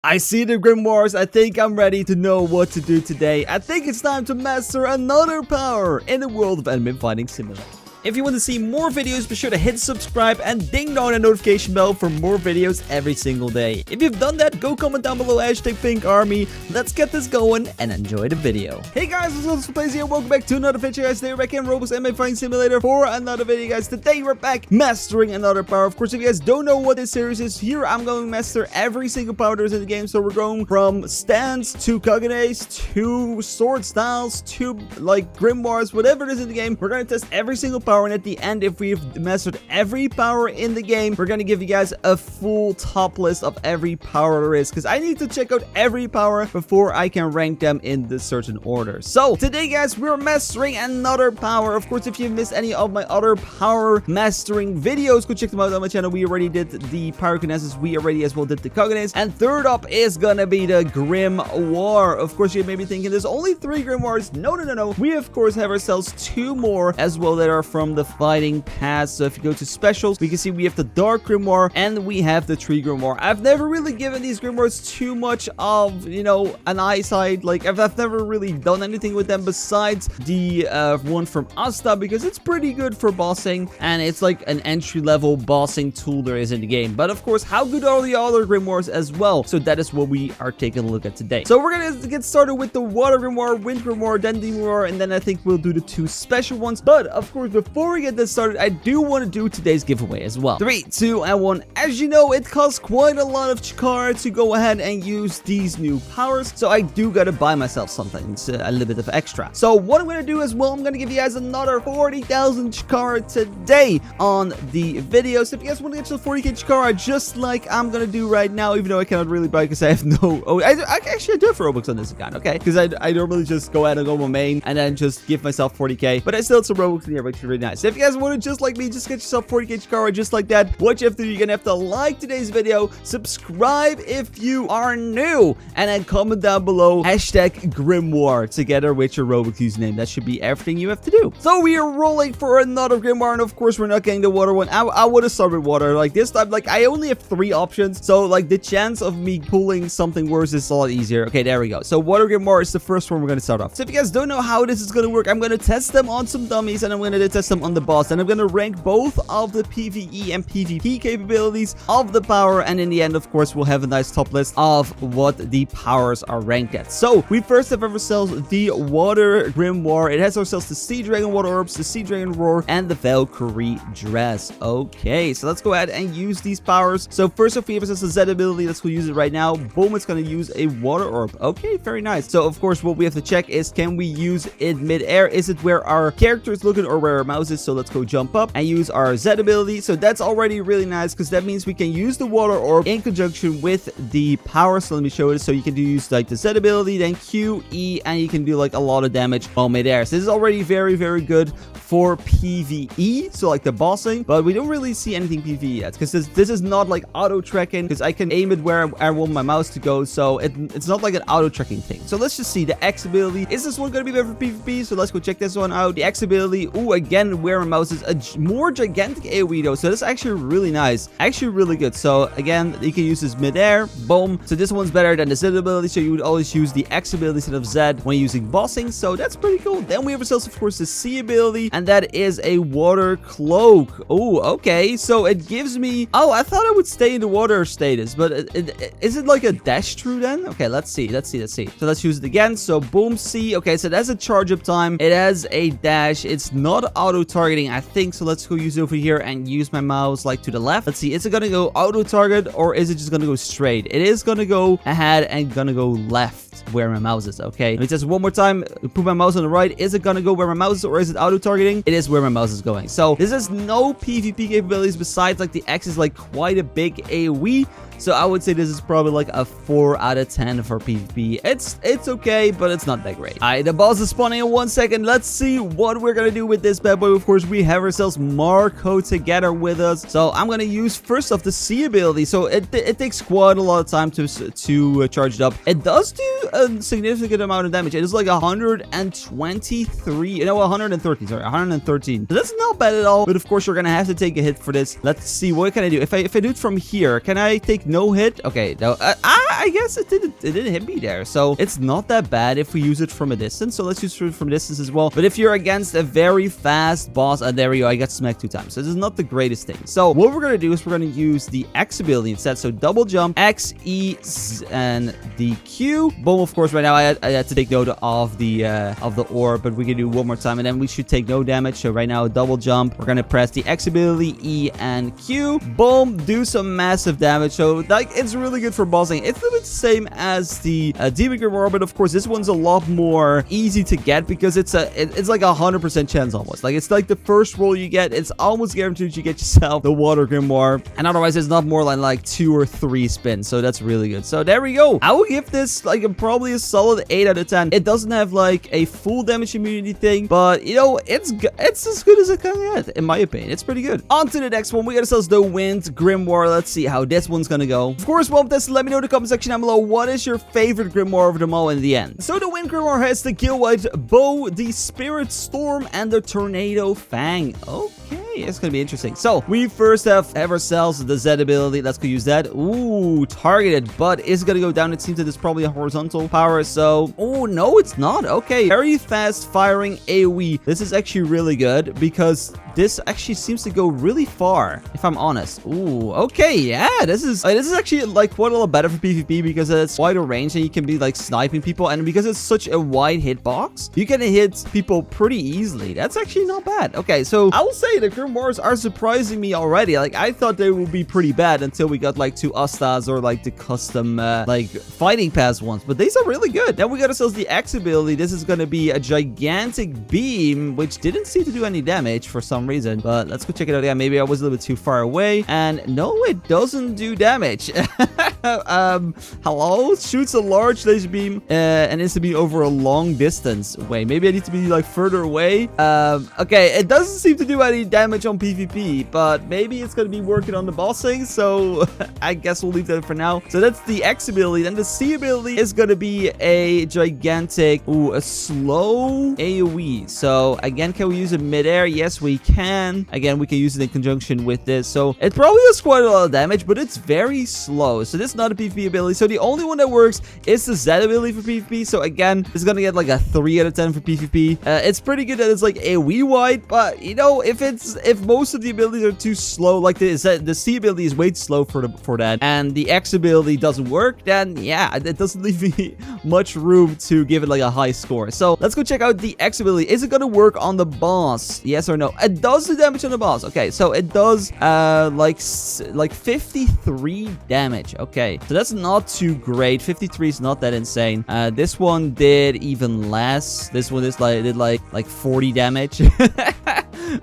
I see the Grimoires. I think I'm ready to know what to do today. I think it's time to master another power in the world of anime fighting simulator. If you want to see more videos, be sure to hit subscribe and ding dong the notification bell for more videos every single day. If you've done that, go comment down below #PinkArmy. Let's get this going and enjoy the video. Hey guys, it's DefildPlays here. Welcome back to another video, guys. Today we're back in Roblox Anime Fighting Simulator for another video, guys. Today we're back mastering another power. Of course, if you guys don't know what this series is, here I'm going to master every single power there is in the game. So we're going from stands to Kagenes to sword styles to like Grimoires, whatever it is in the game. We're going to test every single power. And at the end, if we've mastered every power in the game, we're going to give you guys a full top list of every power there is, because I need to check out every power before I can rank them in the certain order. So today, guys, we're mastering another power. Of course, if you missed any of my other power mastering videos, go check them out on my channel. We already did the pyrokinesis. We already as well did the Kagenes. And third up is gonna be the Grimoire. Of course, you may be thinking there's only 3 Grimoires. No. We of course have ourselves 2 more as well that are from the fighting pass. So if you go to specials, we can see we have the Dark Grimoire and we have the Tree Grimoire. I've never really given these Grimoires too much of, you know, an eyesight. Like I've never really done anything with them besides the one from Asta, because it's pretty good for bossing and it's like an entry-level bossing tool there is in the game. But of course, how good are the other Grimoires as well? So that is what we are taking a look at today. So we're gonna get started with the Water Grimoire, Wind Grimoire, then the Grimoire, and then I think we'll do the 2 special ones. But of course, before we get this started, I do want to do today's giveaway as well. 3, 2, and 1. As you know, it costs quite a lot of chikara to go ahead and use these new powers, so I do gotta buy myself something. It's a little bit of extra. So what I'm gonna do as well, I'm gonna give you guys another 40,000 chikara today on the video. So if you guys want to get to 40k chikara, just like I'm gonna do right now, even though I cannot really buy because I have no... Oh, I actually do have Robux on this account, okay? Because I normally just go ahead and go my main and then just give myself 40k, but I still have some Robux in here, which is really nice. So if you guys want to, just like me, just get yourself 40k chikara just like that, what you have to do, you're gonna have to like today's video, subscribe if you are new, and then comment down below #Grimoire together with your Roblox username. That should be everything you have to do. So we are rolling for another Grimoire, and of course we're not getting the water one. I would have started with water. Like this time, like I only have 3 options, so like the chance of me pulling something worse is a lot easier. Okay, there we go. So water Grimoire is the first one we're gonna start off. So if you guys don't know how this is gonna work, I'm gonna test them on some dummies and I'm gonna test them on the boss, and I'm gonna rank both of the PvE and PvP capabilities of the power, and in the end, of course, we'll have a nice top list of what the powers are ranked at. So we first have ourselves the Water Grimoire. It has ourselves the Sea Dragon Water Orbs, the Sea Dragon Roar, and the Valkyrie Dress. Okay, so let's go ahead and use these powers. So first off, we have ourselves the Z ability. Let's go use it right now. Boom, it's going to use a Water Orb. Okay, very nice. So of course, what we have to check is, can we use it mid-air? Is it where our character is looking or where our mouse is? So let's go jump up and use our Z ability. So that's already really nice, because that means we can use the Water Orb in conjunction with the power. So let me show it. So you can use like the Z ability, then Q, E, and you can do like a lot of damage while mid-air. So this is already very, very good for PvE, so like the bossing, but we don't really see anything PvE yet, because this is not like auto tracking, because I can aim it where I want my mouse to go, so it's not like an auto tracking thing. So let's just see the X ability. Is this one going to be better for PvP? So let's go check this one out. The X ability, ooh, again, where my mouse is a more gigantic AoE though, so that's actually really nice, actually really good. So again, you can use this mid-air, boom. So this one's better than the Z ability, so you would always use the X ability instead of Z when using bossing, so that's pretty cool. Then we have ourselves, of course, the C ability, and that is a Water Cloak. Oh, okay, so it gives me... Oh, I thought I would stay in the water status, but is it like a dash through then? Okay, let's see. So let's use it again. So boom, C. Okay, so that's a charge up time. It has a dash. It's not auto targeting, I think. So let's go use it over here and use my mouse like to the left. Let's see, is it gonna go auto target or is it just gonna go straight? It is gonna go ahead and gonna go left where my mouse is. Okay, let me test one more time. Put my mouse on the right. Is it gonna go where my mouse is, or is it auto targeting? It is where my mouse is going. So this has no PvP capabilities besides like the X is like quite a big AoE. So I would say this is probably like a 4 out of 10 for PvP. It's okay, but it's not that great. Alright, the boss is spawning in 1 second. Let's see what we're gonna do with this bad boy. Of course, we have ourselves Marco together with us. So I'm gonna use first off the C ability. So it takes quite a lot of time to charge it up. It does do a significant amount of damage. It is like 123, no, 113, sorry, 113. So that's not bad at all. But of course, you're gonna have to take a hit for this. Let's see, what can I do? If I do it from here, can I take no hit? Okay, no, I guess it didn't hit me there. So it's not that bad if we use it from a distance. So let's use it from a distance as well. But if you're against a very fast boss, there we go, I got smacked 2 times. So this is not the greatest thing. So what we're going to do is we're going to use the X ability instead. So double jump, X, E, and the Q. Boom, of course, right now I had to take note of the orb, but we can do one more time and then we should take no damage. So right now, double jump. We're going to press the X ability, E, and Q. Boom, do some massive damage. So like, it's really good for bossing. It's a little bit the same as the Demon Grimoire, but of course, this one's a lot more easy to get because it's like 100% chance almost. Like, it's like the first roll you get, it's almost guaranteed you get yourself the Water Grimoire. And otherwise, it's not more than like 2 or 3 spins. So that's really good. So there we go. I will give this like probably a solid 8 out of 10. It doesn't have like a full damage immunity thing, but you know, it's as good as it can get, in my opinion. It's pretty good. On to the next one. We got ourselves the Wind Grimoire. Let's see how this one's gonna go. Of course, well, this, let me know in the comment section down below, what is your favorite Grimoire of them all in the end? So the Wind Grimoire has the Gilwhite Bow, the Spirit Storm, and the Tornado Fang. Okay, it's gonna be interesting. So we first have ourselves the Z ability. Let's go use that. Ooh, targeted, but is it gonna go down? It seems that it's probably a horizontal power. So, oh no, it's not. Okay, very fast firing AoE. This is actually really good because this actually seems to go really far, if I'm honest. Ooh, okay, yeah, this is actually like quite a lot better for PvP because it's wider range and you can be like sniping people, and because it's such a wide hitbox, you can hit people pretty easily. That's actually not bad. Okay, so I will say the Grimoires are surprising me already. Like, I thought they would be pretty bad until we got like 2 Astas or like the custom like fighting pass ones, but these are really good. Then we got ourselves the X ability. This is gonna be a gigantic beam, which didn't seem to do any damage for some reason, but let's go check it out. Yeah, maybe I was a little bit too far away, and no, it doesn't do damage. Hello, shoots a large laser beam and needs to be over a long distance. Wait, maybe I need to be like further away. Okay, it doesn't seem to do any damage on PvP, but maybe it's gonna be working on the bossing, so I guess we'll leave that for now. So that's the X ability. Then the C ability is gonna be a gigantic, a slow AoE. So again, can we use it midair? Yes, we can. Again, we can use it in conjunction with this. So it probably does quite a lot of damage, but it's very slow. So this is not a PvP ability. So the only one that works is the Z ability for PvP. So again, it's gonna get like a 3 out of 10 for PvP. It's pretty good that it's like AoE wide, but you know, if most of the abilities are too slow, like the C ability is way too slow for that, and the X ability doesn't work, then yeah, it doesn't leave me much room to give it like a high score. So let's go check out the X ability. Is it gonna work on the boss? Yes or no? It does the damage on the boss. Okay, so it does like 53 damage. Okay, so that's not too great. 53 is not that insane. This one did even less. This one did like 40 damage.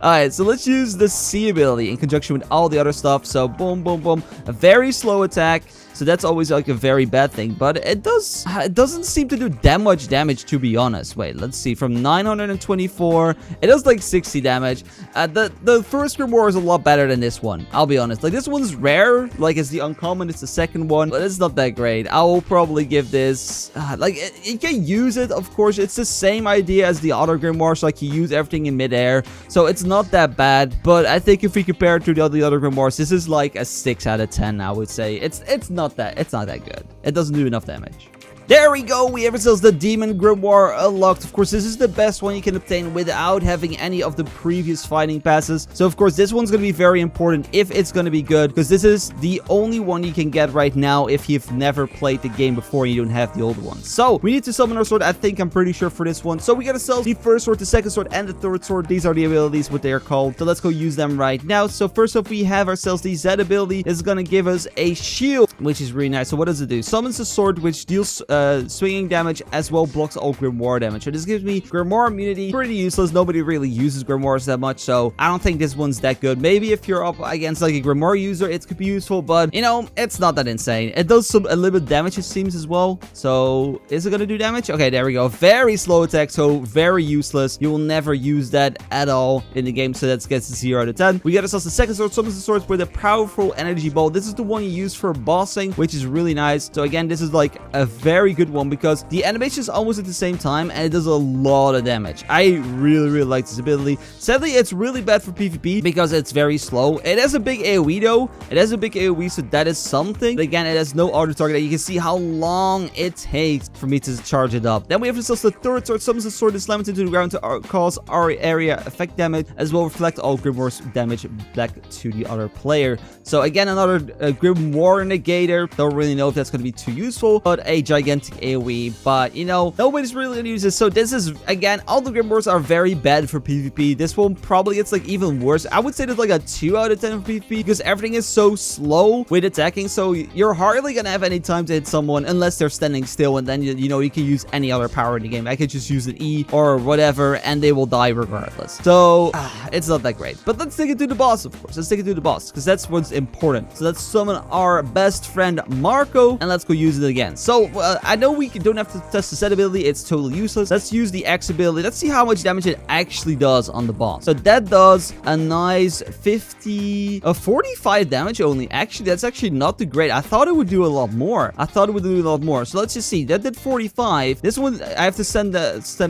Alright, so let's use the C ability in conjunction with all the other stuff. So boom, boom, boom. A very slow attack. So that's always like a very bad thing, but it doesn't seem to do that much damage, to be honest. Wait, let's see. From 924, it does like 60 damage. The first Grimoire is a lot better than this one, I'll be honest. Like, this one's rare, like it's the uncommon, it's the second one, but it's not that great. I will probably give this, you can use it, of course. It's the same idea as the other Grimoires, like you use everything in midair, so it's not that bad. But I think if we compare it to the other Grimoires, this is like a 6 out of 10, I would say. It's not that good. It doesn't do enough damage. There we go, we have ourselves the Demon Grimoire unlocked. Of course, this is the best one you can obtain without having any of the previous fighting passes. So, of course, this one's going to be very important if it's going to be good, because this is the only one you can get right now if you've never played the game before and you don't have the old one. So, we need to summon our sword. I'm pretty sure for this one. So, we got ourselves the first sword, the second sword, and the third sword. These are the abilities, what they are called. So, let's go use them right now. So, first off, we have ourselves the Z ability. This is going to give us a shield, which is really nice. So, what does it do? Summons a sword, which deals swinging damage as well blocks all Grimoire damage. So this gives me Grimoire immunity. Pretty useless. Nobody really uses Grimoires that much, so I don't think this one's that good. Maybe if you're up against like a Grimoire user, it could be useful, but you know, it's not that insane. It does a little bit of damage, it seems, as well. So is it gonna do damage? Okay, there we go. Very slow attack, so very useless. You will never use that at all in the game, so that gets a 0 out of 10. We got ourselves the second sword, summons the swords with a powerful energy ball. This is the one you use for bossing, which is really nice. So again, this is like a very very good one because the animation is almost at the same time and it does a lot of damage. I really like this ability. Sadly, it's really bad for PvP because it's very slow. It has a big AoE though. It has a big AoE, so that is something. But again, it has no auto target. You can see how long it takes for me to charge it up. Then we have the third sword. Summons the sword and slams it into the ground to cause our area effect damage, as well reflect all Grimoire's damage back to the other player. So again, another Grimoire negator. Don't really know if that's going to be too useful, but a gigantic AoE. But you know, nobody's really going to use this. So this is, again, all the Grimoires are very bad for PvP. This one probably gets like even worse. I would say that's like a 2 out of 10 for PvP because everything is so slow with attacking. So you're hardly going to have any time to hit someone unless they're standing still, and then you know, you can use any other power in the game. I could just use an E or whatever and they will die regardless. So it's not that great. But let's take it to the boss, of course. Let's take it to the boss because that's what's important. So let's summon our best friend Marco and let's go use it again. So I know we don't have to test the set ability. It's totally useless. Let's use the X ability. Let's see how much damage it actually does on the boss. So that does a nice 45 damage only. Actually, that's actually not too great. I thought it would do a lot more. So let's just see. That did 45. This one, I have to send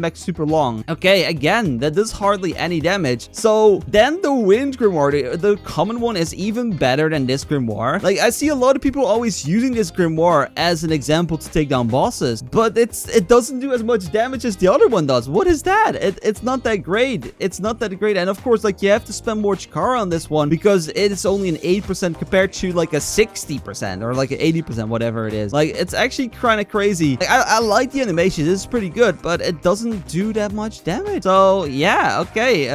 back super long. Okay, again, that does hardly any damage. So then the Wind Grimoire, the common one, is even better than this Grimoire. Like, I see a lot of people always using this Grimoire as an example to take down bosses, but it doesn't do as much damage as the other one does. What is that? It's not that great. It's not that great. And of course, like, you have to spend more Chikara on this one because it is only an 8% compared to like a 60% or like an 80%, whatever it is. Like, it's actually kind of crazy. Like, I like the animation. This is pretty good, but it doesn't do that much damage. So yeah, okay.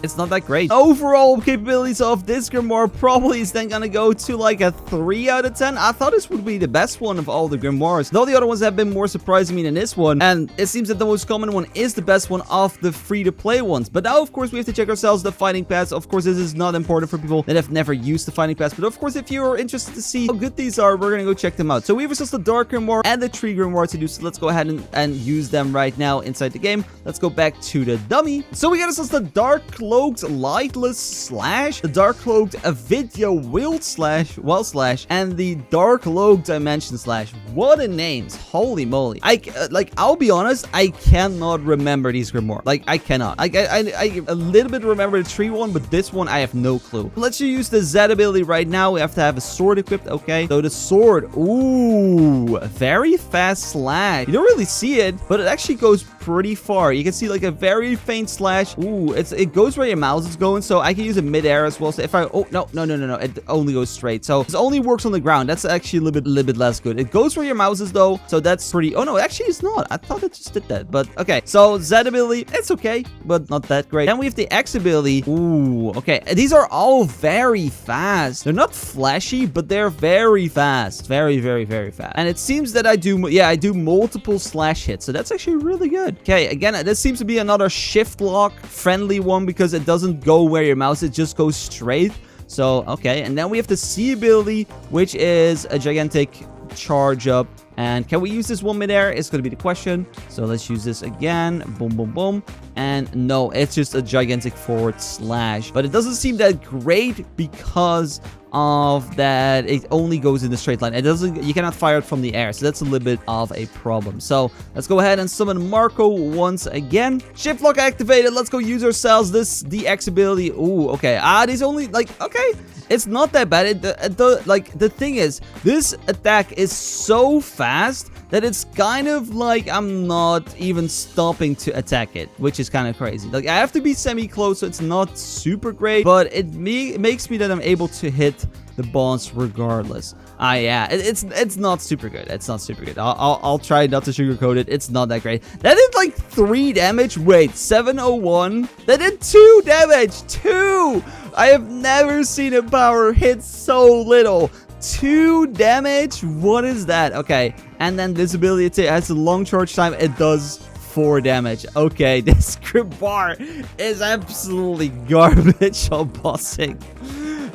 It's not that great. Overall capabilities of this Grimoire probably is then gonna go to like a 3 out of 10. I thought this would be the best one of all the Grimoires, though the other ones have been more surprising me than this one, and it seems that the most common one is the best one of the free-to-play ones. But now, of course, we have to check ourselves the fighting pass. Of course, this is not important for people that have never used the fighting pass, but of course, if you're interested to see how good these are, we're gonna go check them out. So we have ourselves the Dark Grimoire and the Tree Grimoire to do, so let's go ahead and use them right now inside the game. Let's go back to the dummy. So we got ourselves the Dark Cloaked Lightless Slash, the Dark Cloaked Avidya Wild Slash, and the Dark Cloaked Dimension Slash. What a names! Holy moly! I'll be honest, I cannot remember these Grimoire. Like, I cannot. I a little bit remember the tree one, but this one I have no clue. Let's use the Z ability right now. We have to have a sword equipped. Okay, so the sword. Ooh, very fast slash. You don't really see it, but it actually goes pretty far. You can see like a very faint slash. Ooh, it goes where your mouse is going, so I can use it mid-air as well. So if I no, it only goes straight. So this only works on the ground. That's actually a little bit less good. It goes where your mouse is though, so that's pretty. Oh no, actually it's not. I thought it just did that, but okay. So Z ability, it's okay, but not that great. Then we have the X ability. Ooh, okay. These are all very fast. They're not flashy, but they're very fast. Very fast. And it seems that I do multiple slash hits, so that's actually really good. Okay, again, this seems to be another shift lock friendly one because it doesn't go where your mouse, it just goes straight. So, okay, and then we have the C ability, which is a gigantic charge up. And can we use this one midair? It's going to be the question. So let's use this again. Boom. And no, it's just a gigantic forward slash. But it doesn't seem that great because of that it only goes in the straight line. You cannot fire it from the air, so that's a little bit of a problem. So let's go ahead and summon Marco once again. Shift lock activated. Let's go use ourselves the X ability. Ooh, okay. These only okay. It's not that bad. The thing is, this attack is so fast that it's kind of like I'm not even stopping to attack it, which is kind of crazy. Like, I have to be semi-close, so it's not super great, but it makes me that I'm able to hit the boss regardless. Yeah, it's not super good. It's not super good. I'll try not to sugarcoat it. It's not that great. That did like 3 damage. Wait, 701. That did 2 damage. 2. I have never seen a power hit so little. 2 damage. What is that? Okay, and then this ability has a long charge time. It does 4 damage. Okay, this Grimoire is absolutely garbage on bossing.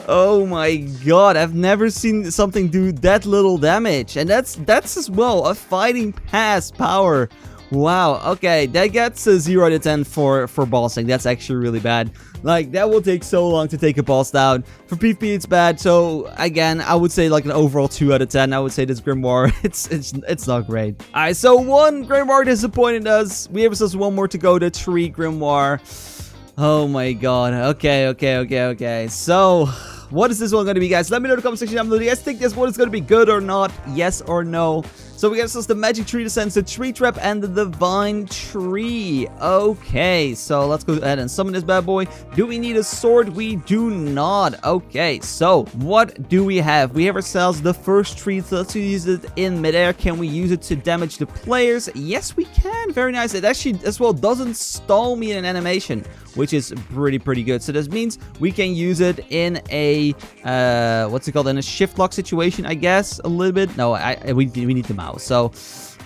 Oh my god, I've never seen something do that little damage. And that's as well a fighting pass power. Wow, okay, that gets a 0 out of 10 for bossing. That's actually really bad. Like, that will take so long to take a boss down. For PvP, it's bad. So, again, I would say like an overall 2 out of 10. I would say this Grimoire, it's not great. Alright, so one Grimoire disappointed us. We have just one more to go, the Tree Grimoire. Oh my god. Okay. So, what is this one going to be, guys? Let me know in the comment section down below. Do you guys think this one is going to be good or not? Yes or no? So we got ourselves the Magic Tree Descent, the Tree Trap, and the Divine Tree. Okay, so let's go ahead and summon this bad boy. Do we need a sword? We do not. Okay, so what do we have? We have ourselves the first tree. So let's use it in midair. Can we use it to damage the players? Yes, we can. Very nice. It actually, as well, doesn't stall me in an animation, which is pretty good. So this means we can use it in a, what's it called? In a shift lock situation, I guess, a little bit. No, we need the mouse. So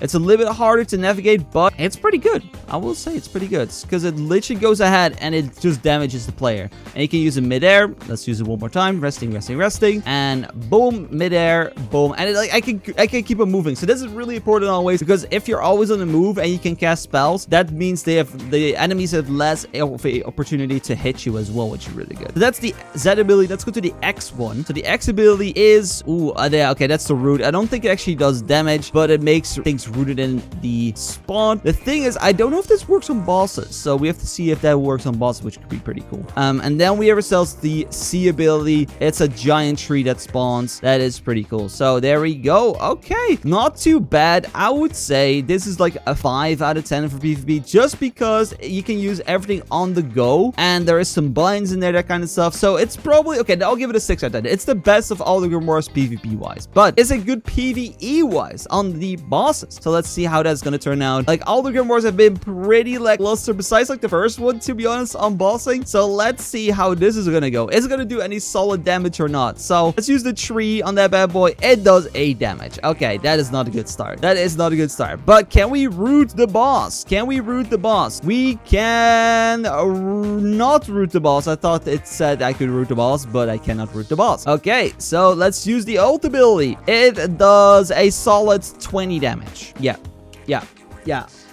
it's a little bit harder to navigate, but it's pretty good. I will say it's pretty good because it literally goes ahead and it just damages the player. And you can use it midair. Let's use it one more time. Resting, and boom, midair, boom. And I can keep it moving. So this is really important always, because if you're always on the move and you can cast spells, that means the enemies have less of a opportunity to hit you as well, which is really good. So that's the Z ability. Let's go to the X one. So the X ability is okay, that's the root. I don't think it actually does damage, but it makes things rooted in the spawn. The thing is, I don't know if this works on bosses, so we have to see if that works on bosses, which could be pretty cool. And then we have ourselves the C ability. It's a giant tree that spawns. That is pretty cool. So there we go. Okay, not too bad. I would say this is like a 5 out of 10 for PvP, just because you can use everything on the go, and there is some binds in there, that kind of stuff. So it's probably okay. I'll give it a 6 out of 10. It's the best of all the Grimoires PvP wise, but is it good PvE wise on the bosses? So let's see how that's gonna turn out. Like, all the Grimoires have been pretty lackluster, besides like the first one, to be honest, on bossing. So let's see how this is gonna go. Is it gonna do any solid damage or not? So let's use the tree on that bad boy. It does 8 damage. Okay, that is not a good start. That is not a good start. But can we root the boss? Can we root the boss? We can not root the boss. I thought it said I could root the boss, but I cannot root the boss. Okay, so let's use the ult ability. It does a solid 20 damage. Yeah.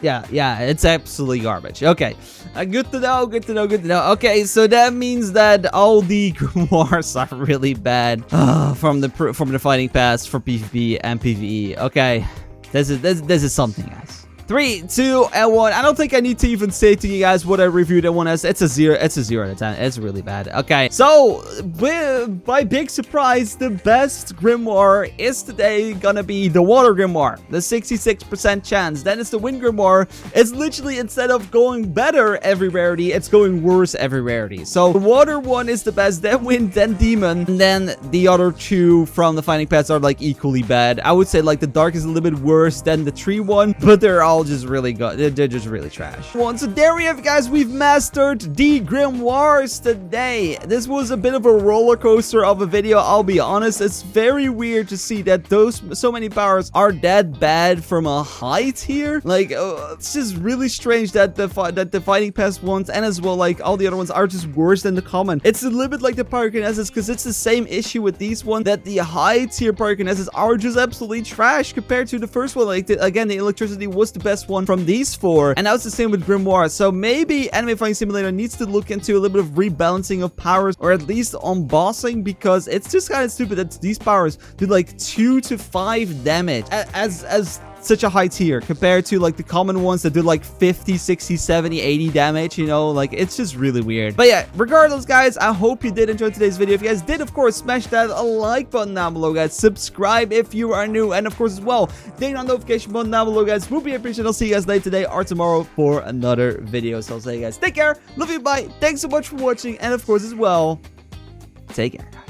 It's absolutely garbage. Okay. Good to know. Okay, so that means that all the Grimoires are really bad from the fighting pass for PvP and PvE. Okay. This is something, guys. 3, 2, and 1. I don't think I need to even say to you guys what I reviewed that one as. It's a 0 out of 10. It's really bad. Okay, so by big surprise, the best Grimoire is today gonna be the Water Grimoire. The 66% chance. Then it's the Wind Grimoire. It's literally, instead of going better every rarity, it's going worse every rarity. So the Water one is the best, then Wind, then Demon, and then the other two from the Fighting Pass are like equally bad. I would say like the Dark is a little bit worse than the Tree one, but they're all just really good. They're just really trash. So there we have it, guys. We've mastered the Grimoires today. This was a bit of a roller coaster of a video, I'll be honest. It's very weird to see that so many powers are that bad from a high tier. Like, it's just really strange that the Fighting Pass ones, and as well like all the other ones, are just worse than the common. It's a little bit like the Pyrokinesis, because it's the same issue with these ones, that the high tier Pyrokinesis are just absolutely trash compared to the first one. Like, again, the electricity was the best one from these 4, and now it's the same with Grimoire. So maybe Anime Fighting Simulator needs to look into a little bit of rebalancing of powers, or at least on bossing, because it's just kind of stupid that these powers do like 2 to 5 damage as such a high tier compared to like the common ones that do like 50, 60, 70, 80 damage, you know. Like, it's just really weird. But yeah, regardless, guys, I hope you did enjoy today's video. If you guys did, of course, smash that like button down below, guys. Subscribe if you are new, and of course as well, ding that notification button down below, guys. Would be appreciated. I'll see you guys later today or tomorrow for another video. So I'll say, guys, take care, love you, bye, thanks so much for watching, and of course as well, take care.